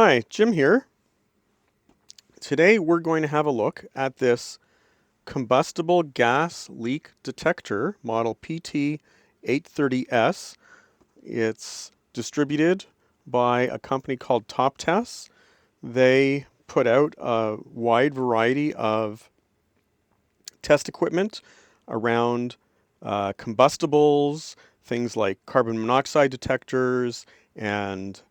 Hi, Jim here. Today we're going to have a look at this combustible gas leak detector model PT-830S. It's distributed by a company called Toptes. They put out a wide variety of test equipment around combustibles, things like carbon monoxide detectors and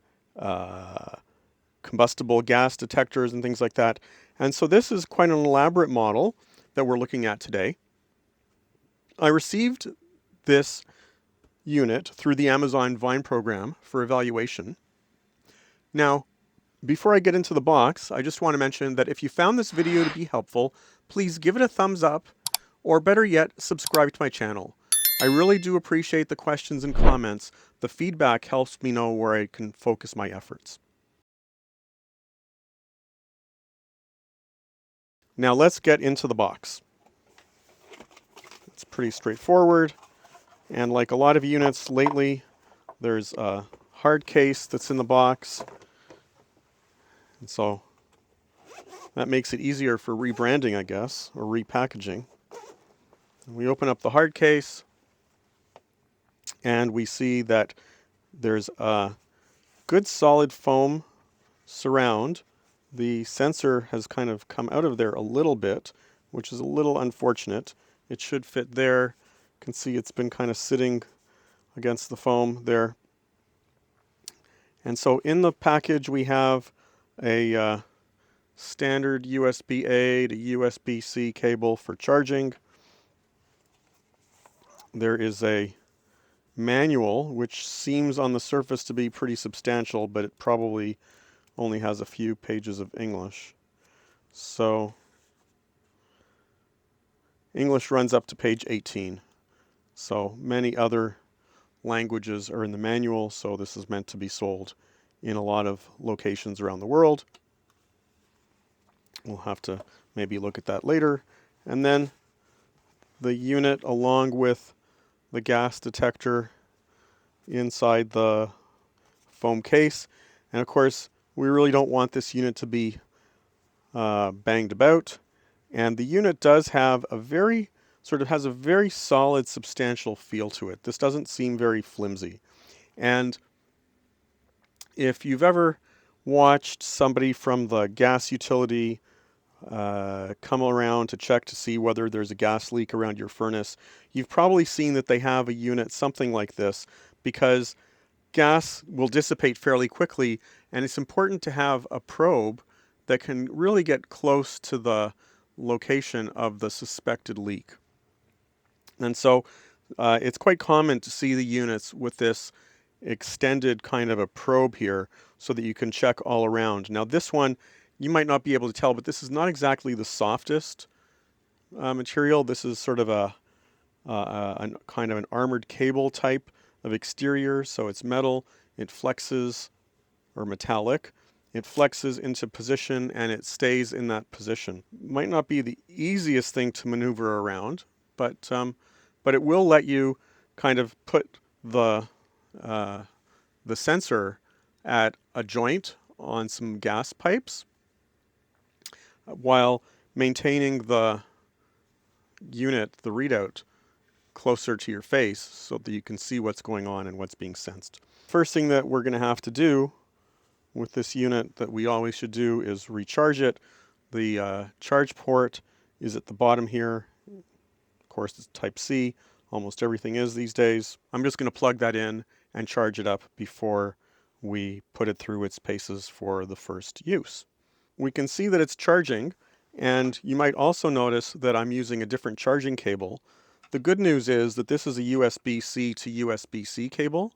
combustible gas detectors and things like that. And so this is quite an elaborate model that we're looking at today. I received this unit through the Amazon Vine program for evaluation. Now, before I get into the box, I just want to mention that if you found this video to be helpful, please give it a thumbs up, or better yet, subscribe to my channel. I really do appreciate the questions and comments. The feedback helps me know where I can focus my efforts. Now let's get into the box. It's pretty straightforward, and like a lot of units lately, there's a hard case that's in the box, and so that makes it easier for rebranding, I guess, or repackaging. And we open up the hard case, and we see that there's a good solid foam surround. The sensor has kind of come out of there a little bit, which is a little unfortunate. It should fit there. You can see it's been kind of sitting against the foam there. And so in the package we have a standard USB-A to USB-C cable for charging. There is a manual, which seems on the surface to be pretty substantial, but it probably only has a few pages of English. So English runs up to page 18. So many other languages are in the manual, so this is meant to be sold in a lot of locations around the world. We'll have to maybe look at that later. And then the unit along with the gas detector inside the foam case. And of course, we really don't want this unit to be banged about. And the unit does have a very solid, substantial feel to it. This doesn't seem very flimsy. And if you've ever watched somebody from the gas utility come around to check to see whether there's a gas leak around your furnace, you've probably seen that they have a unit something like this, because gas will dissipate fairly quickly, and it's important to have a probe that can really get close to the location of the suspected leak. And so it's quite common to see the units with this extended kind of a probe here so that you can check all around. Now this one, you might not be able to tell, but this is not exactly the softest material. This is sort of a kind of an armored cable type of exterior. So it's metal, it flexes, or metallic. It flexes into position and it stays in that position. Might not be the easiest thing to maneuver around, but it will let you kind of put the sensor at a joint on some gas pipes while maintaining the unit, the readout, closer to your face so that you can see what's going on and what's being sensed. First thing that we're going to have to do with this unit that we always should do is recharge it. The charge port is at the bottom here. Of course, it's type C. Almost everything is these days. I'm just going to plug that in and charge it up before we put it through its paces for the first use. We can see that it's charging, and you might also notice that I'm using a different charging cable. The good news is that this is a USB-C to USB-C cable,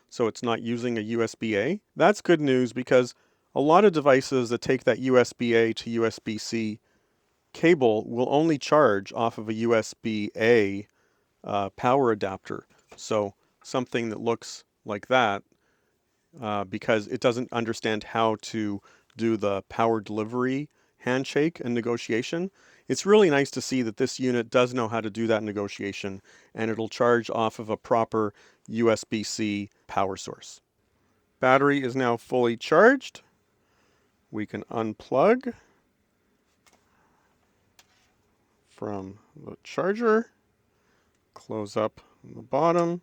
so it's not using a USB-A. That's good news because a lot of devices that take that USB-A to USB-C cable will only charge off of a USB-A power adapter. So something that looks like that, because it doesn't understand how to do the power delivery handshake and negotiation. It's really nice to see that this unit does know how to do that negotiation, and it'll charge off of a proper USB-C power source. Battery is now fully charged, we can unplug from the charger, close up the bottom.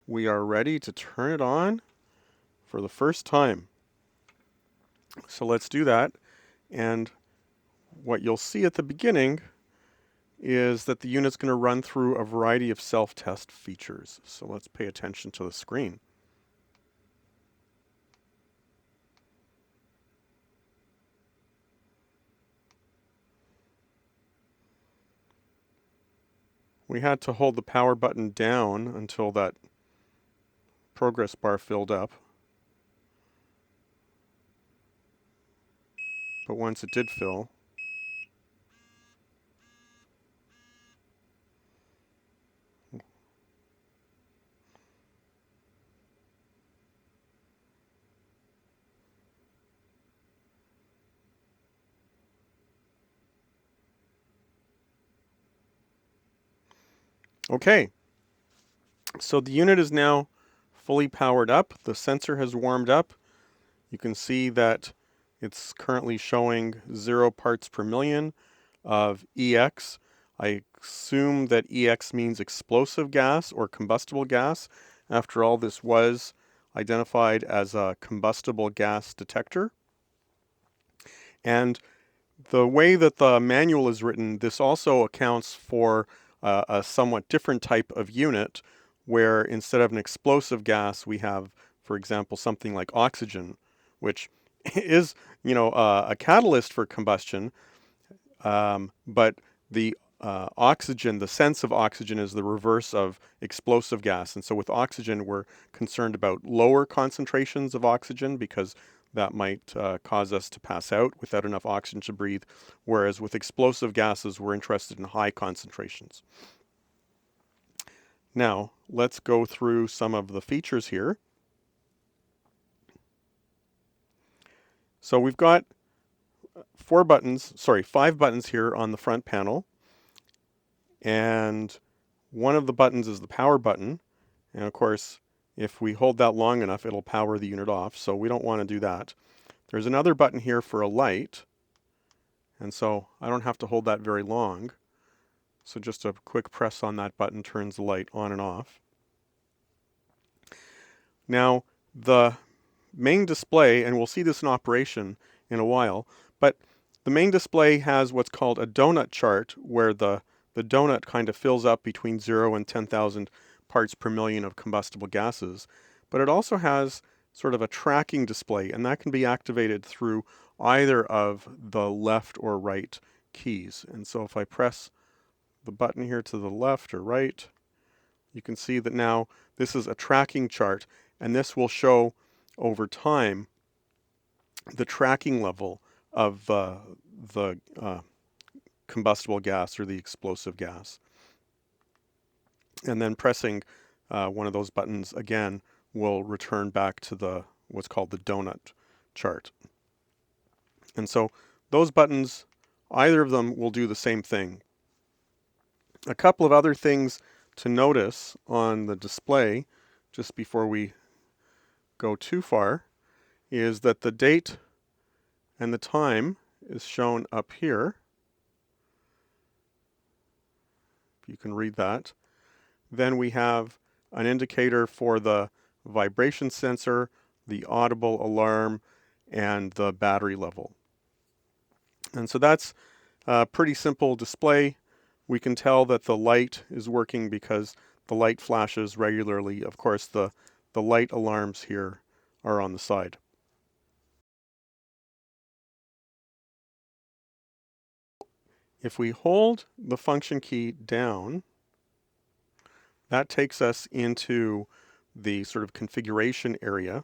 We are ready to turn it on for the first time. So let's do that. And what you'll see at the beginning is that the unit's going to run through a variety of self-test features. So let's pay attention to the screen. We had to hold the power button down until that progress bar filled up. But once it did fill, okay. So the unit is now fully powered up. The sensor has warmed up. You can see that it's currently showing 0 parts per million of EX. I assume that EX means explosive gas or combustible gas. After all, this was identified as a combustible gas detector. And the way that the manual is written, this also accounts for a somewhat different type of unit where instead of an explosive gas, we have, for example, something like oxygen, which is, a catalyst for combustion, but the oxygen, the sense of oxygen is the reverse of explosive gas. And so with oxygen, we're concerned about lower concentrations of oxygen because that might cause us to pass out without enough oxygen to breathe. Whereas with explosive gases, we're interested in high concentrations. Now, let's go through some of the features here. So we've got 5 buttons here on the front panel. And one of the buttons is the power button. And of course, if we hold that long enough, it'll power the unit off. So we don't want to do that. There's another button here for a light. And so I don't have to hold that very long. So just a quick press on that button turns the light on and off. Now, the main display, and we'll see this in operation in a while, but the main display has what's called a donut chart where the donut kind of fills up between 0 and 10,000 parts per million of combustible gases. But it also has sort of a tracking display, and that can be activated through either of the left or right keys. And so if I press the button here to the left or right, you can see that now this is a tracking chart, and this will show over time the tracking level of the combustible gas or the explosive gas. And then pressing one of those buttons again will return back to what's called the donut chart. And so those buttons, either of them will do the same thing. A couple of other things to notice on the display, just before we go too far, is that the date and the time is shown up here. You can read that. Then we have an indicator for the vibration sensor, the audible alarm, and the battery level. And so that's a pretty simple display. We can tell that the light is working because the light flashes regularly. Of course, the light alarms here are on the side. If we hold the function key down, that takes us into the sort of configuration area.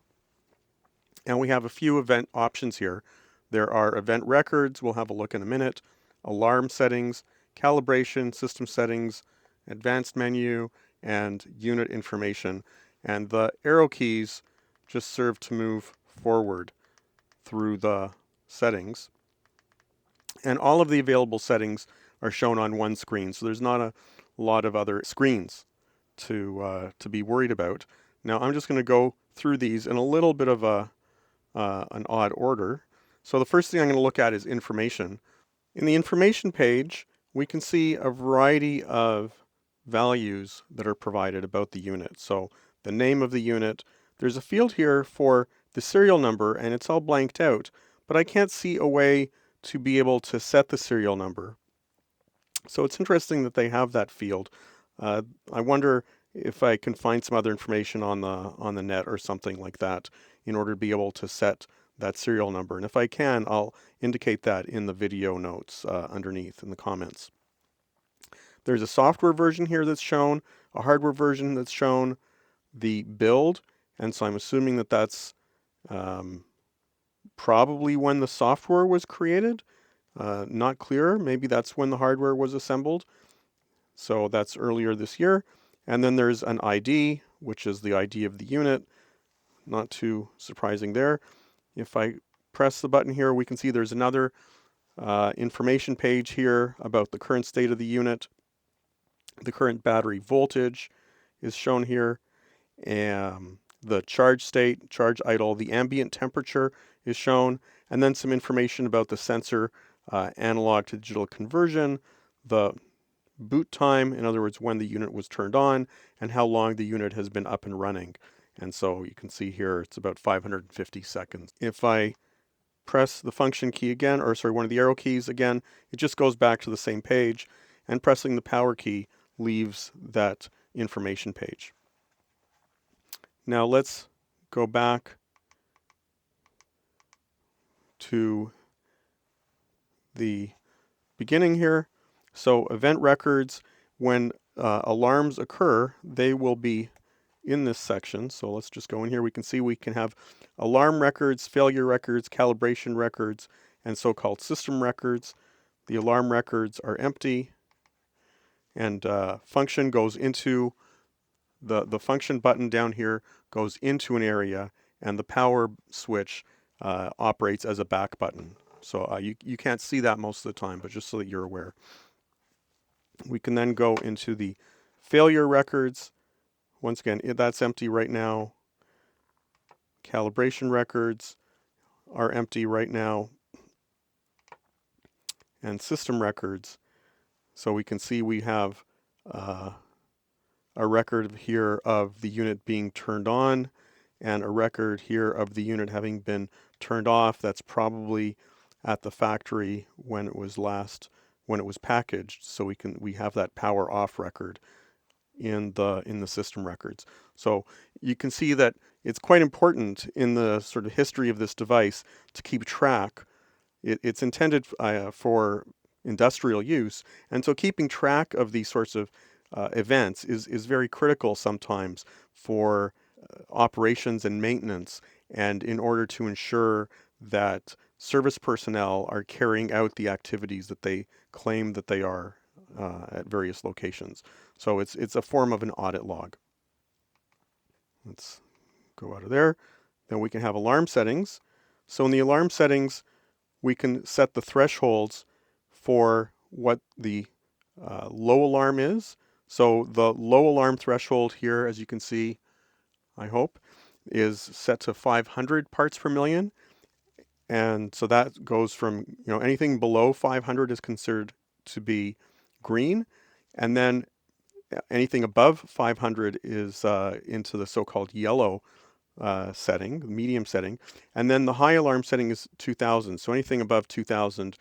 And we have a few event options here. There are event records, we'll have a look in a minute, alarm settings, calibration, system settings, advanced menu, and unit information. And the arrow keys just serve to move forward through the settings. And all of the available settings are shown on one screen, so there's not a lot of other screens to be worried about. Now I'm just going to go through these in a little bit of an odd order. So the first thing I'm going to look at is information. In the information page, we can see a variety of values that are provided about the unit. So the name of the unit, there's a field here for the serial number and it's all blanked out, but I can't see a way to be able to set the serial number. So it's interesting that they have that field. I wonder if I can find some other information on the net or something like that in order to be able to set that serial number. And if I can, I'll indicate that in the video notes underneath in the comments. There's a software version here that's shown, a hardware version that's shown, the build, and so I'm assuming that that's probably when the software was created. Not clear, maybe that's when the hardware was assembled. So that's earlier this year. And then there's an ID, which is the ID of the unit. Not too surprising there. If I press the button here, we can see there's another information page here about the current state of the unit. The current battery voltage is shown here. And the charge state, charge idle, the ambient temperature is shown. And then some information about the sensor analog to digital conversion, the boot time, in other words, when the unit was turned on, and how long the unit has been up and running. And so you can see here it's about 550 seconds. If I press the function key again, or sorry, one of the arrow keys again, it just goes back to the same page, and pressing the power key leaves that information page. Now let's go back to the beginning here. So event records, when alarms occur, they will be in this section. So let's just go in here. We can see we can have alarm records, failure records, calibration records, and so-called system records. The alarm records are empty, and function goes into the function button down here goes into an area, and the power switch operates as a back button. So you can't see that most of the time, but just so that you're aware. We can then go into the failure records. Once again, that's empty right now. Calibration records are empty right now. And system records. So we can see we have a record here of the unit being turned on and a record here of the unit having been turned off. That's probably at the factory when it was packaged. So we have that power off record in the system records. So you can see that it's quite important in the sort of history of this device to keep track. It's intended for industrial use, and so keeping track of these sorts of events is very critical sometimes for operations and maintenance, and in order to ensure that service personnel are carrying out the activities that they claim that they are at various locations. So it's a form of an audit log. Let's go out of there. Then we can have alarm settings. So in the alarm settings, we can set the thresholds for what the low alarm is. So the low alarm threshold here, as you can see, I hope, is set to 500 parts per million. And so that goes from, anything below 500 is considered to be green. And then anything above 500 is into the so-called yellow setting, the medium setting. And then the high alarm setting is 2000. So anything above 2000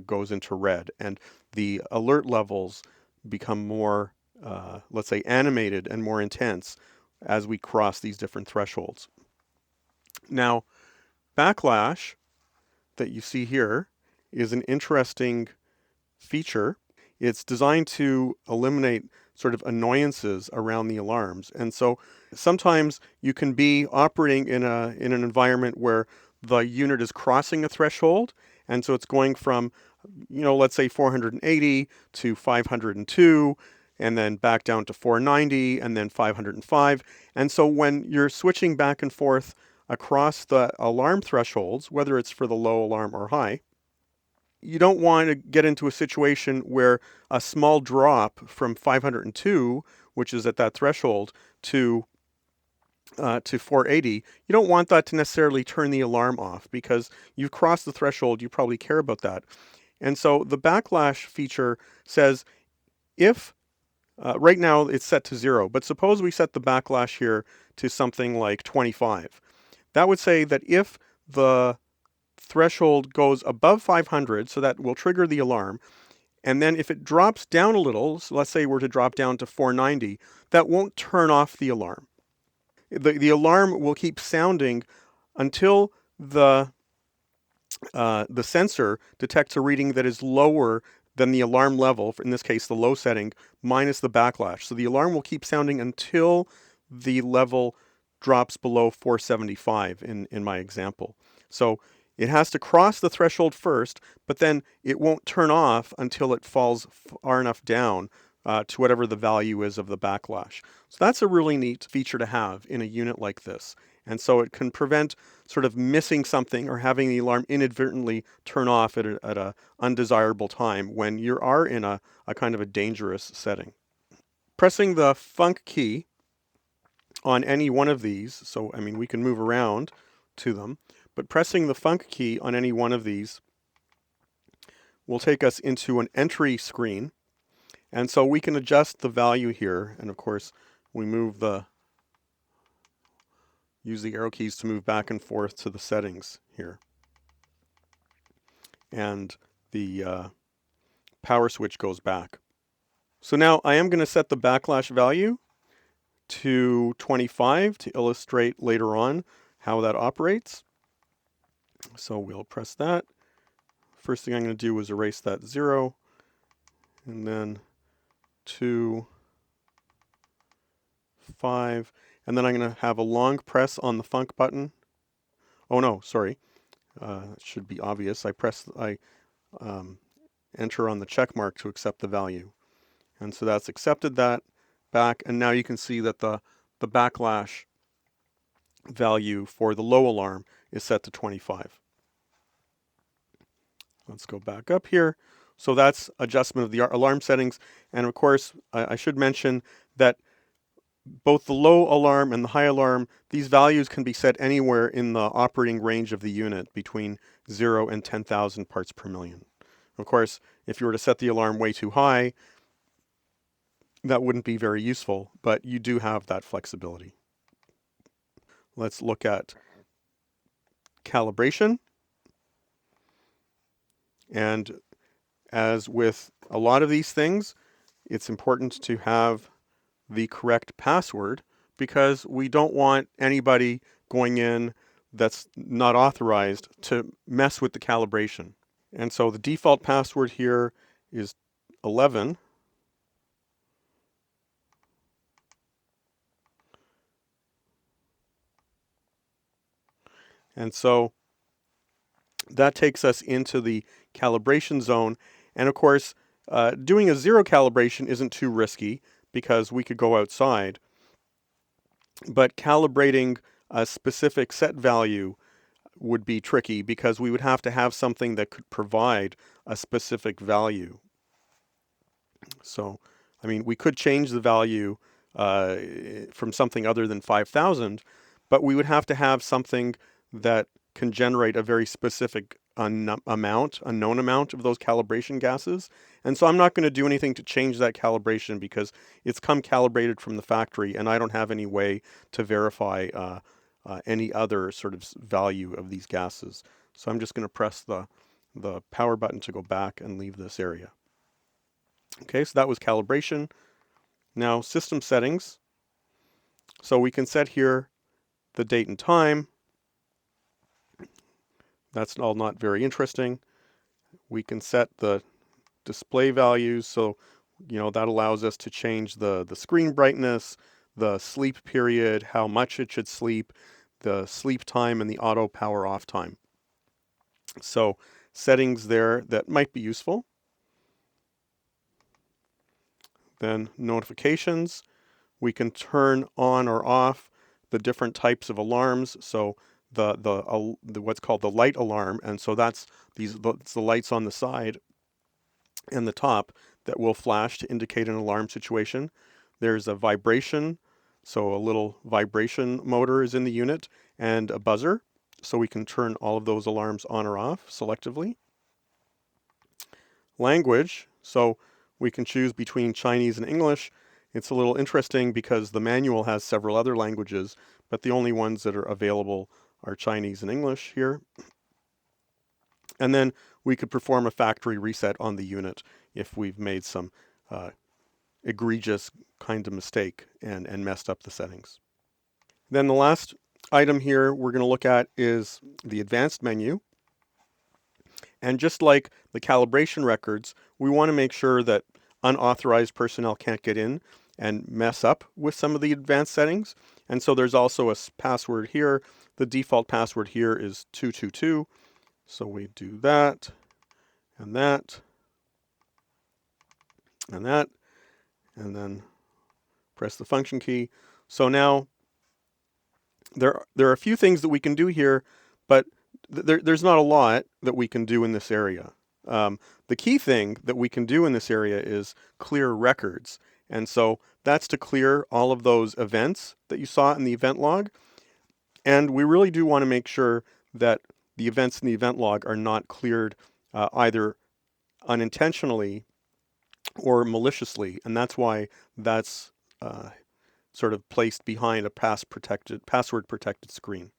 goes into red. And the alert levels become more, let's say, animated and more intense as we cross these different thresholds. Now, backlash that you see here is an interesting feature. It's designed to eliminate sort of annoyances around the alarms. And so sometimes you can be operating in an environment where the unit is crossing a threshold, and so it's going from, let's say 480 to 502, and then back down to 490, and then 505. And so when you're switching back and forth across the alarm thresholds, whether it's for the low alarm or high, you don't want to get into a situation where a small drop from 502, which is at that threshold, to to 480, you don't want that to necessarily turn the alarm off because you've crossed the threshold, you probably care about that. And so the backlash feature says if, right now it's set to 0, but suppose we set the backlash here to something like 25. That would say that if the threshold goes above 500, so that will trigger the alarm, and then if it drops down a little, so let's say we're to drop down to 490, that won't turn off the alarm. The alarm will keep sounding until the sensor detects a reading that is lower than the alarm level, in this case the low setting, minus the backlash. So the alarm will keep sounding until the level drops below 475 in my example. So it has to cross the threshold first, but then it won't turn off until it falls far enough down to whatever the value is of the backlash. So that's a really neat feature to have in a unit like this. And so it can prevent sort of missing something or having the alarm inadvertently turn off at a undesirable time when you are in a kind of a dangerous setting. Pressing the funk key on any one of these, so I mean we can move around to them, but pressing the funk key on any one of these will take us into an entry screen. And so we can adjust the value here, and of course we use the arrow keys to move back and forth to the settings here. And the power switch goes back. So now I am going to set the backlash value to 25 to illustrate later on how that operates. So we'll press that. First thing I'm going to do is erase that 0, and then 2, 5, and then I'm going to have a long press on the funk button. Oh no, sorry. It should be obvious. I enter on the check mark to accept the value. And so that's accepted that back, and now you can see that the backlash value for the low alarm is set to 25. Let's go back up here. So that's adjustment of the alarm settings. And of course, I should mention that both the low alarm and the high alarm, these values can be set anywhere in the operating range of the unit between 0 and 10,000 parts per million. Of course, if you were to set the alarm way too high, that wouldn't be very useful, but you do have that flexibility. Let's look at calibration. And as with a lot of these things, it's important to have the correct password because we don't want anybody going in that's not authorized to mess with the calibration. And so the default password here is 11. And so that takes us into the calibration zone. And of course, doing a 0 calibration isn't too risky because we could go outside. But calibrating a specific set value would be tricky because we would have to have something that could provide a specific value. So, I mean, we could change the value from something other than 5,000, but we would have to have something that can generate a very specific unknown amount of those calibration gases. And so I'm not going to do anything to change that calibration because it's come calibrated from the factory and I don't have any way to verify any other sort of value of these gases. So I'm just going to press the power button to go back and leave this area. Okay, so that was calibration. Now system settings. So we can set here the date and time. That's all not very interesting. We can set the display values. So, that allows us to change the screen brightness, the sleep period, how much it should sleep, the sleep time, and the auto power off time. So settings there that might be useful. Then notifications. We can turn on or off the different types of alarms. So the what's called the light alarm, and so that's the lights on the side and the top that will flash to indicate an alarm situation. There's a vibration So a little vibration motor is in the unit and a buzzer, so we can turn all of those alarms on or off selectively. Language, so we can choose between Chinese and English. It's a little interesting because the manual has several other languages, but the only ones that are available are Chinese and English here. And then we could perform a factory reset on the unit if we've made some egregious kind of mistake and messed up the settings. Then the last item here we're going to look at is the advanced menu. And just like the calibration records, we want to make sure that unauthorized personnel can't get in and mess up with some of the advanced settings. And so there's also a password here. The default password here is 222. So we do that, and that, and that, and then press the function key. So now there are a few things that we can do here, but there's not a lot that we can do in this area. The key thing that we can do in this area is clear records. And so that's to clear all of those events that you saw in the event log. And we really do want to make sure that the events in the event log are not cleared either unintentionally or maliciously. And that's why that's sort of placed behind a password protected screen.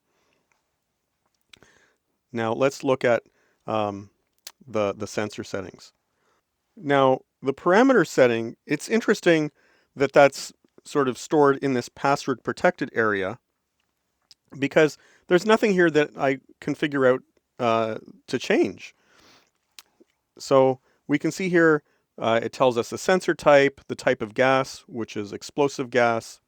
Now let's look at the sensor settings. Now the parameter setting, it's interesting that that's sort of stored in this password protected area because there's nothing here that I can figure out to change. So we can see here it tells us the sensor type, the type of gas, which is explosive gas,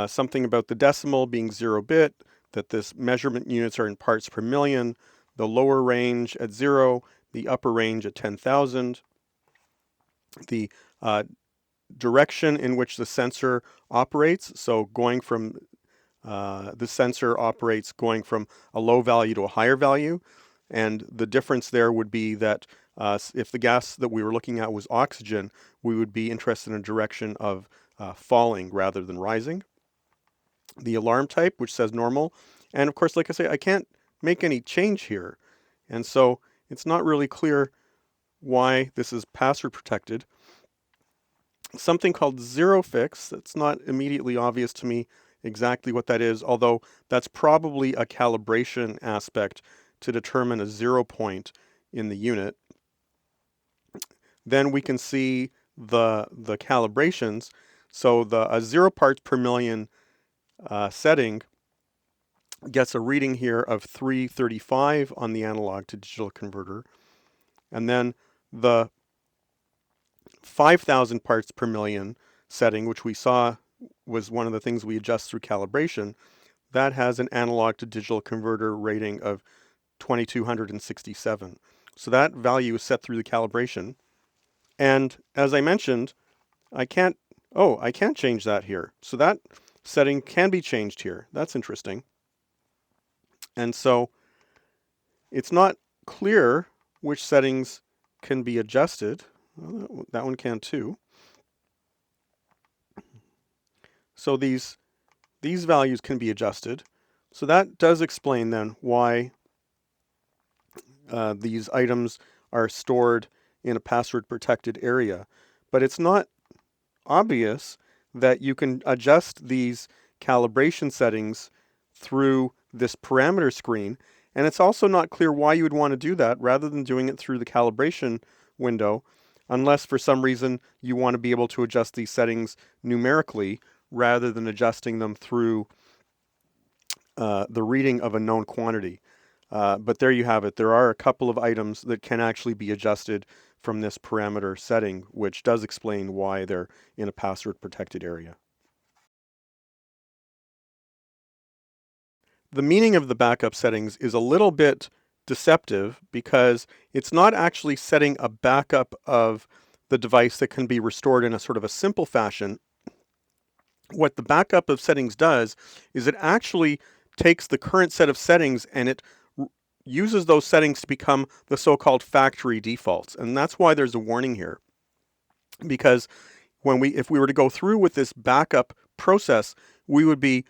something about the decimal being 0-bit, that this measurement units are in parts per million, the lower range at 0, the upper range at 10,000, the direction in which the sensor operates, so going from the sensor operates going from a low value to a higher value, and the difference there would be that if the gas that we were looking at was oxygen, we would be interested in a direction of falling rather than rising. The alarm type, which says normal, and of course, like I say, I can't make any change here, and so it's not really clear why this is password protected. Something called zero fix, that's not immediately obvious to me exactly what that is, although that's probably a calibration aspect to determine a 0 point in the unit. Then we can see the calibrations. So a 0 parts per million setting gets a reading here of 335 on the analog to digital converter. And then the 5,000 parts per million setting, which we saw was one of the things we adjust through calibration, that has an analog to digital converter rating of 2267. So that value is set through the calibration. And as I mentioned, I can't change that here. So that setting can be changed here. That's interesting. And so it's not clear which settings can be adjusted. Well, that one can too. So these values can be adjusted. So that does explain then why these items are stored in a password protected area. But it's not obvious that you can adjust these calibration settings through this parameter screen. And it's also not clear why you would want to do that rather than doing it through the calibration window, unless for some reason you want to be able to adjust these settings numerically rather than adjusting them through the reading of a known quantity. But there you have it. There are a couple of items that can actually be adjusted from this parameter setting, which does explain why they're in a password protected area. The meaning of the backup settings is a little bit deceptive because it's not actually setting a backup of the device that can be restored in a sort of a simple fashion. What the backup of settings does is it actually takes the current set of settings and it uses those settings to become the so-called factory defaults. And that's why there's a warning here. Because if we were to go through with this backup process, we would be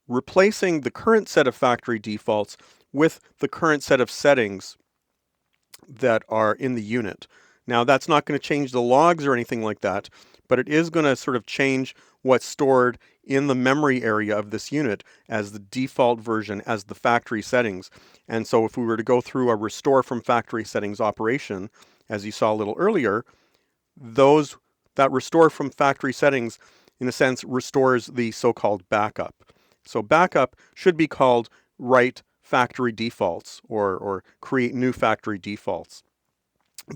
replacing the current set of factory defaults with the current set of settings that are in the unit. Now, that's not going to change the logs or anything like that, but it is going to sort of change what's stored in the memory area of this unit as the default version, as the factory settings. And so if we were to go through a restore from factory settings operation, as you saw a little earlier, that restore from factory settings, in a sense, restores the so-called backup. So backup should be called write factory defaults or create new factory defaults.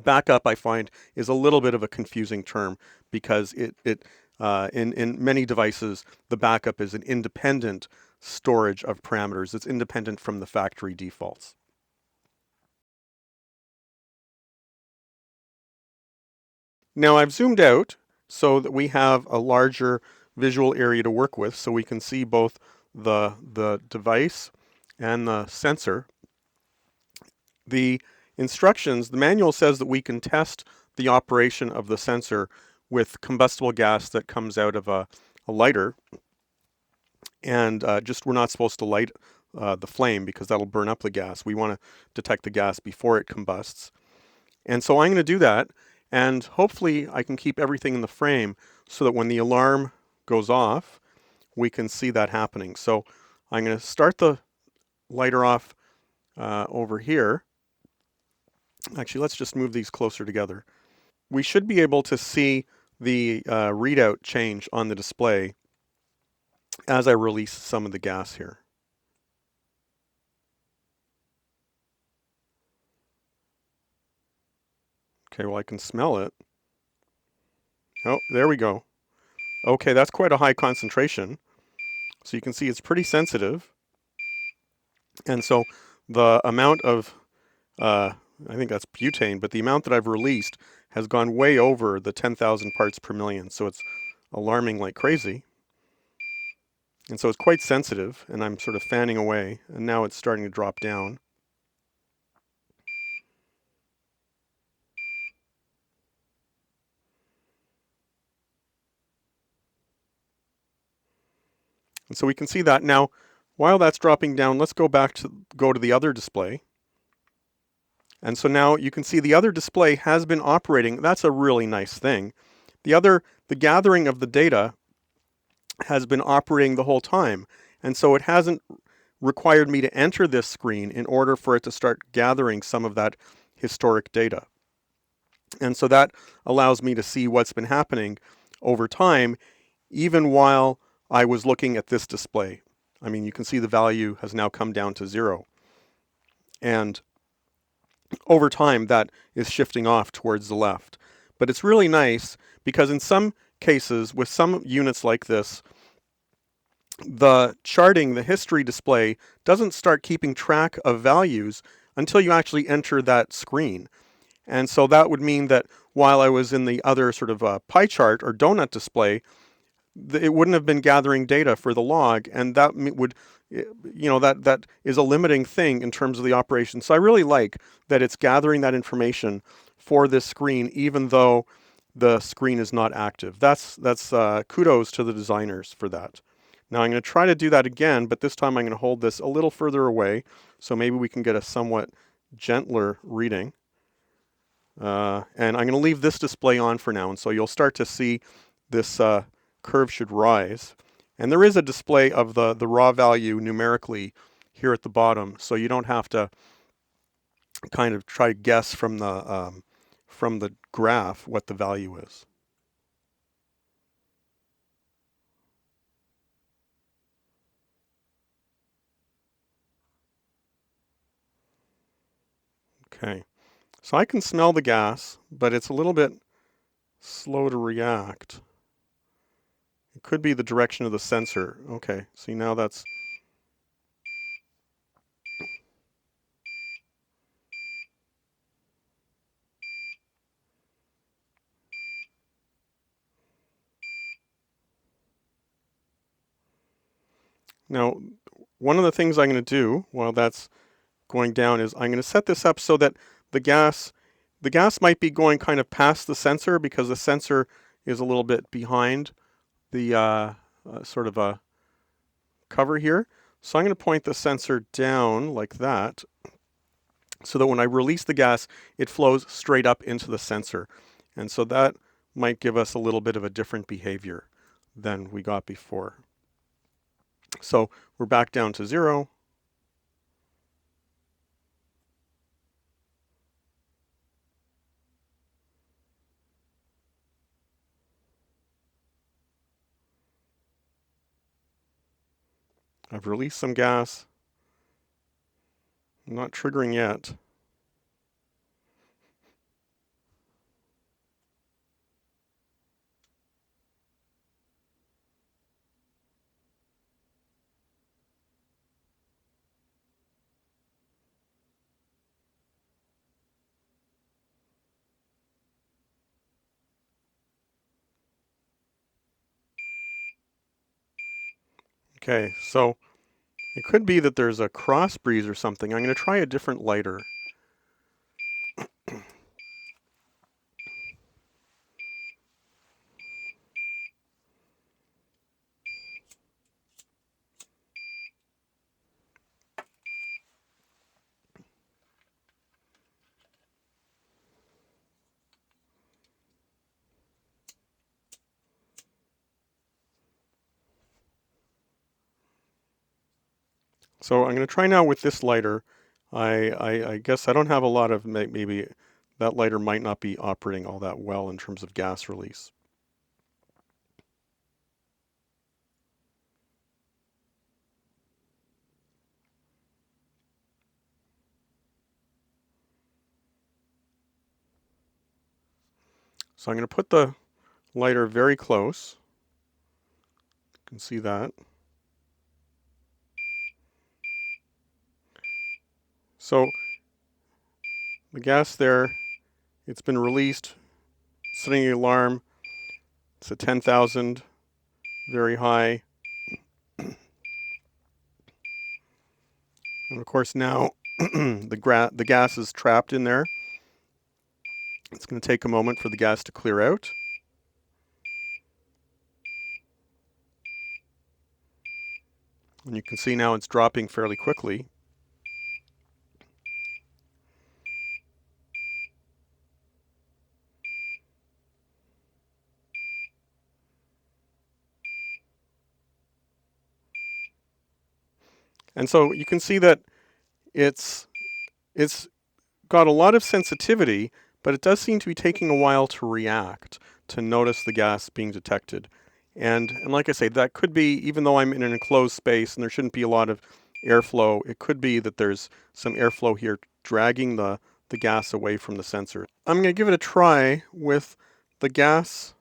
Backup, I find, is a little bit of a confusing term because in many devices, the backup is an independent storage of parameters. It's independent from the factory defaults. Now I've zoomed out so that we have a larger visual area to work with, so we can see both the device and the sensor. The instructions, the manual says that we can test the operation of the sensor with combustible gas that comes out of a lighter, and we're not supposed to light the flame because that'll burn up the gas. We want to detect the gas before it combusts. And so I'm going to do that, and hopefully I can keep everything in the frame so that when the alarm goes off, we can see that happening. So I'm going to start the lighter off over here. Actually, let's just move these closer together. We should be able to see the readout change on the display as I release some of the gas here. Okay, well, I can smell it. Oh, there we go. Okay, that's quite a high concentration. So you can see it's pretty sensitive. And so the amount of, I think that's butane, but the amount that I've released has gone way over the 10,000 parts per million. So it's alarming like crazy. And so it's quite sensitive, and I'm sort of fanning away, and now it's starting to drop down. And so we can see that. Now, while that's dropping down, let's go to the other display. And so now you can see the other display has been operating. That's a really nice thing. The gathering of the data has been operating the whole time. And so it hasn't required me to enter this screen in order for it to start gathering some of that historic data. And so that allows me to see what's been happening over time, even while I was looking at this display. I mean, you can see the value has now come down to 0. And over time, that is shifting off towards the left. But it's really nice because in some cases, with some units like this, the charting, the history display, doesn't start keeping track of values until you actually enter that screen. And so that would mean that while I was in the other sort of pie chart or donut display, it wouldn't have been gathering data for the log, and that would, that is a limiting thing in terms of the operation. So I really like that it's gathering that information for this screen, even though the screen is not active. That's kudos to the designers for that. Now I'm going to try to do that again, but this time I'm going to hold this a little further away, so maybe we can get a somewhat gentler reading. And I'm going to leave this display on for now, and so you'll start to see this curve should rise. And there is a display of the raw value numerically here at the bottom, so you don't have to kind of try to guess from the graph what the value is. Okay, so I can smell the gas, but it's a little bit slow to react. It could be the direction of the sensor. Okay, see, now that's... Now, one of the things I'm going to do while that's going down is I'm going to set this up so that the gas might be going kind of past the sensor because the sensor is a little bit behind the sort of a cover here. So I'm going to point the sensor down like that, so that when I release the gas, it flows straight up into the sensor. And so that might give us a little bit of a different behavior than we got before. So we're back down to 0. I've released some gas. I'm not triggering yet. Okay, so it could be that there's a cross breeze or something. I'm going to try a different lighter. So I'm going to try now with this lighter. I guess I don't have a lot of, maybe that lighter might not be operating all that well in terms of gas release. So I'm going to put the lighter very close. You can see that. So the gas there, it's been released, setting the alarm. It's at 10,000, very high. And of course now the gas is trapped in there. It's going to take a moment for the gas to clear out. And you can see now it's dropping fairly quickly. And so you can see that it's got a lot of sensitivity, but it does seem to be taking a while to react, to notice the gas being detected. And like I say, that could be, even though I'm in an enclosed space and there shouldn't be a lot of airflow, it could be that there's some airflow here dragging the gas away from the sensor. I'm going to give it a try with the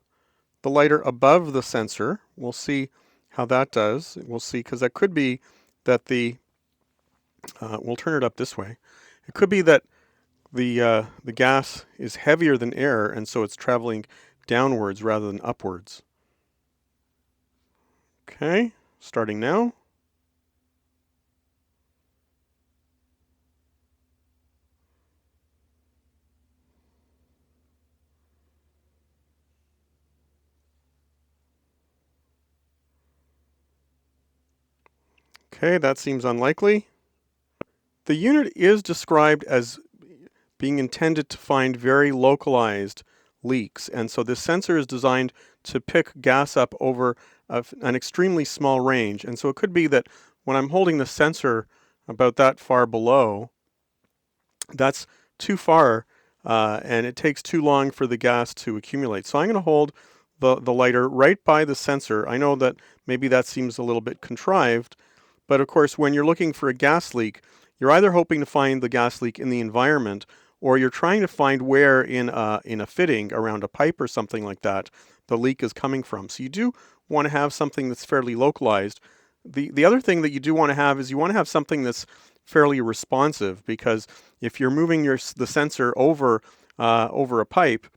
lighter above the sensor. We'll see how that does. We'll see, because that could be that we'll turn it up this way. It could be that the gas is heavier than air, and so it's traveling downwards rather than upwards. Okay, starting now. Okay, that seems unlikely. The unit is described as being intended to find very localized leaks, and so this sensor is designed to pick gas up over an extremely small range. And so it could be that when I'm holding the sensor about that far below, that's too far, and it takes too long for the gas to accumulate. So I'm going to hold the lighter right by the sensor. I know that maybe that seems a little bit contrived, but of course, when you're looking for a gas leak, you're either hoping to find the gas leak in the environment, or you're trying to find where in a fitting around a pipe or something like that the leak is coming from. So you do want to have something that's fairly localized. The other thing that you do want to have is you want to have something that's fairly responsive, because if you're moving the sensor over a pipe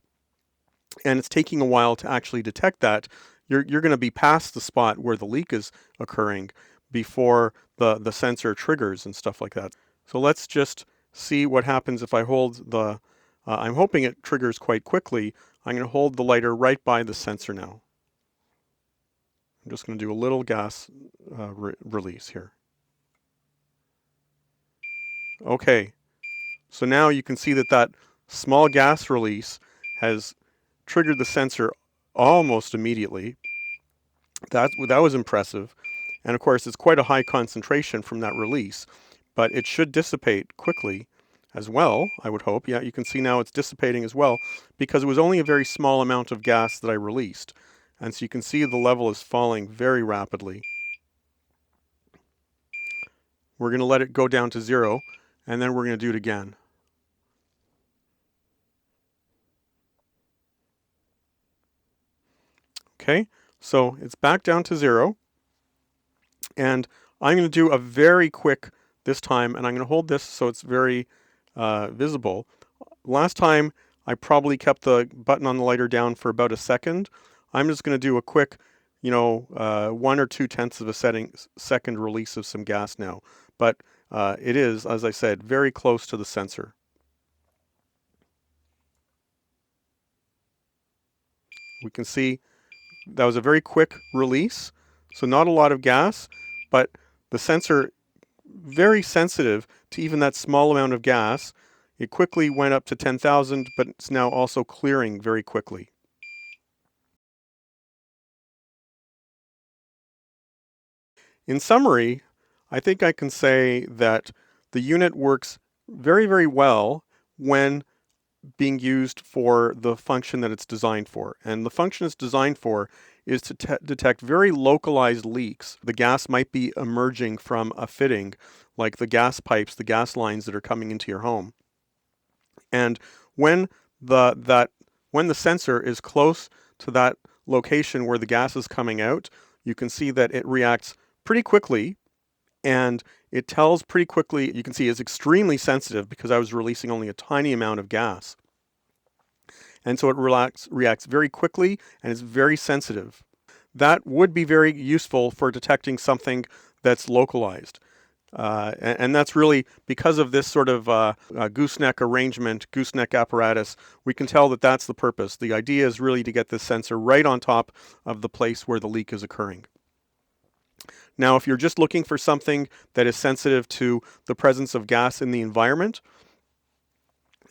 and it's taking a while to actually detect that, you're going to be past the spot where the leak is occurring before the sensor triggers and stuff like that. So let's just see what happens if I hold the I'm hoping it triggers quite quickly. I'm going to hold the lighter right by the sensor now. I'm just going to do a little gas release here. Okay, so now you can see that that small gas release has triggered the sensor almost immediately. That was impressive. And of course, it's quite a high concentration from that release, but it should dissipate quickly as well, I would hope. Yeah, you can see now it's dissipating as well because it was only a very small amount of gas that I released. And so you can see the level is falling very rapidly. We're going to let it go down to 0, and then we're going to do it again. Okay, so it's back down to 0. And I'm going to do a very quick this time, and I'm going to hold this so it's very visible. Last time, I probably kept the button on the lighter down for about a second. I'm just going to do a quick, 1 or 2/10 of a second release of some gas now. But it is, as I said, very close to the sensor. We can see that was a very quick release, so not a lot of gas, but the sensor very sensitive to even that small amount of gas. It quickly went up to 10,000, but it's now also clearing very quickly. In summary, I think I can say that the unit works very, very well when being used for the function that it's designed for. And the function it's designed for is to detect very localized leaks. The gas might be emerging from a fitting, like the gas pipes, the gas lines that are coming into your home. And when when the sensor is close to that location where the gas is coming out, you can see that it reacts pretty quickly, and it tells pretty quickly. You can see it's extremely sensitive because I was releasing only a tiny amount of gas. And so it reacts very quickly, and it's very sensitive. That would be very useful for detecting something that's localized. And that's really because of this sort of gooseneck arrangement, gooseneck apparatus, we can tell that that's the purpose. The idea is really to get this sensor right on top of the place where the leak is occurring. Now, if you're just looking for something that is sensitive to the presence of gas in the environment,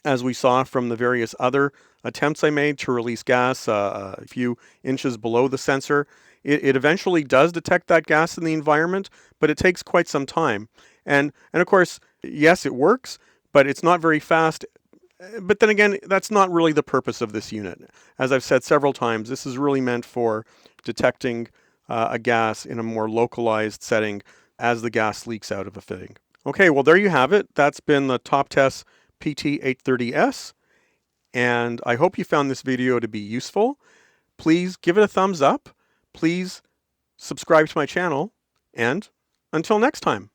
as we saw from the various other attempts I made to release gas a few inches below the sensor, it eventually does detect that gas in the environment, but it takes quite some time. And of course, yes, it works, but it's not very fast. But then again, that's not really the purpose of this unit. As I've said several times, this is really meant for detecting a gas in a more localized setting as the gas leaks out of a fitting. Okay, well, there you have it. That's been the Toptes PT-830S, and I hope you found this video to be useful. Please give it a thumbs up. Please subscribe to my channel, and until next time.